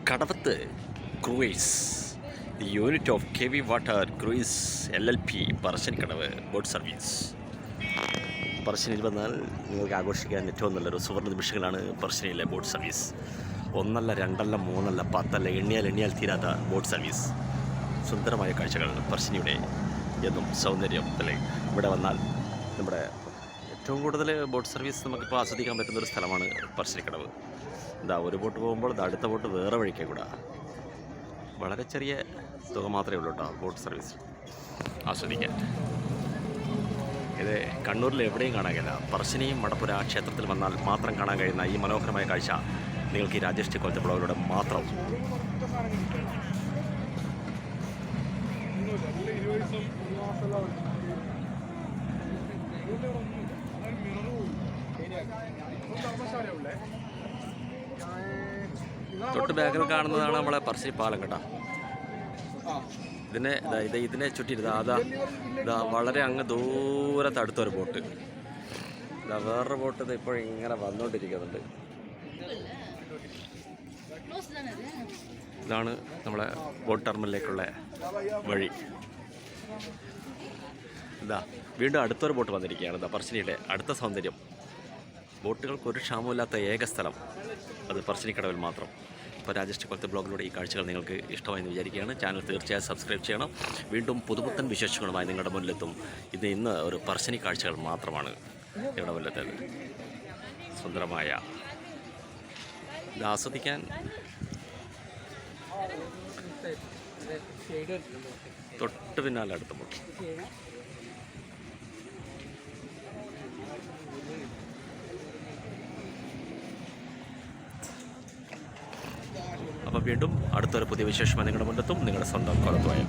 Kadavath cruise the unit of K V water cruise LLP Parassinikadavu boat service. പറശ്ശിനിയിൽ വന്നാൽ നിങ്ങൾക്ക് ആഘോഷിക്കാൻ ഏറ്റവും നല്ലൊരു സുവർണ്ണ നിമിഷങ്ങളാണ് പറശ്ശിനിയിലെ ബോട്ട് സർവീസ്. ഒന്നല്ല രണ്ടല്ല മൂന്നല്ല പത്തല്ല എണ്ണിയാൽ തീരാത്ത ബോട്ട് സർവീസ്. സുന്ദരമായ കാഴ്ചകൾ പറശ്ശിനിയുടെ എന്നും സൗന്ദര്യത്തിൽ ഇവിടെ വന്നാൽ നമ്മുടെ ഏറ്റവും കൂടുതൽ ബോട്ട് സർവീസ് നമുക്കിപ്പോൾ ആസ്വദിക്കാൻ പറ്റുന്നൊരു സ്ഥലമാണ് പറശ്ശിനിക്കടവ്. ഒരു ബോട്ട് പോകുമ്പോൾ അടുത്ത ബോട്ട് വേറെ വഴിക്കേ കൂടെ. വളരെ ചെറിയ തുക മാത്രമേ ഉള്ളൂ കേട്ടോ ബോട്ട് സർവീസ് ആസ്വദിക്കാൻ. ഇത് കണ്ണൂരിൽ എവിടെയും കാണാൻ കഴിയില്ല. പറശ്ശിനിയും മടപ്പുര ക്ഷേത്രത്തിൽ വന്നാൽ മാത്രം കാണാൻ കഴിയുന്ന ഈ മനോഹരമായ കാഴ്ച നിങ്ങൾക്ക് ഈ രാജേഷ് ടി കൊല്ലത്തെ ബ്ലോഗിലൂടെ മാത്രം. തൊട്ട് ബാക്കിൽ കാണുന്നതാണ് നമ്മളെ പറശ്ശിനി പാലം കേട്ടോ. ഇതിനെ ചുറ്റിയിരുന്ന ഇതാ വളരെ അങ്ങ് ദൂരത്ത് അടുത്തൊരു ബോട്ട്. വേറൊരു ബോട്ട് ഇത് ഇപ്പോൾ ഇങ്ങനെ വന്നുകൊണ്ടിരിക്കുന്നുണ്ട്. ഇതാണ് നമ്മളെ ബോട്ട് ടെർമിനലിലേക്കുള്ള വഴി. വീണ്ടും അടുത്തൊരു ബോട്ട് വന്നിരിക്കുകയാണ്. പറശ്ശിനിയുടെ അടുത്ത സൗന്ദര്യം. ബോട്ടുകൾക്ക് ഒരു ക്ഷാമമില്ലാത്ത ഏക സ്ഥലം അത് പറശ്ശിനിക്കടവിൽ മാത്രം. ഇപ്പോൾ രാജേഷ് ടി കൊല്ലത്തെ ബ്ലോഗിലൂടെ ഈ കാഴ്ചകൾ നിങ്ങൾക്ക് ഇഷ്ടമായെന്ന് വിചാരിക്കുകയാണ്. ചാനൽ തീർച്ചയായും സബ്സ്ക്രൈബ് ചെയ്യണം. വീണ്ടും പുതുപുത്തൻ വിശേഷങ്ങളുമായി നിങ്ങളുടെ മുന്നിലെത്തും. ഇന്ന് ഒരു പറശ്ശിനി കാഴ്ചകൾ മാത്രമാണ് ഇവിടെ മുന്നിലെത്തത്. സുന്ദരമായ ഇത് ആസ്വദിക്കാൻ തൊട്ട് പിന്നാലെ അടുത്ത ബോട്ട്. അപ്പോൾ വീണ്ടും അടുത്തൊരു പുതിയ വിശേഷമായി നിങ്ങളുടെ മുന്നിലെത്തും. നിങ്ങളുടെ സ്വന്തം കൊല്ലത്തുവായ.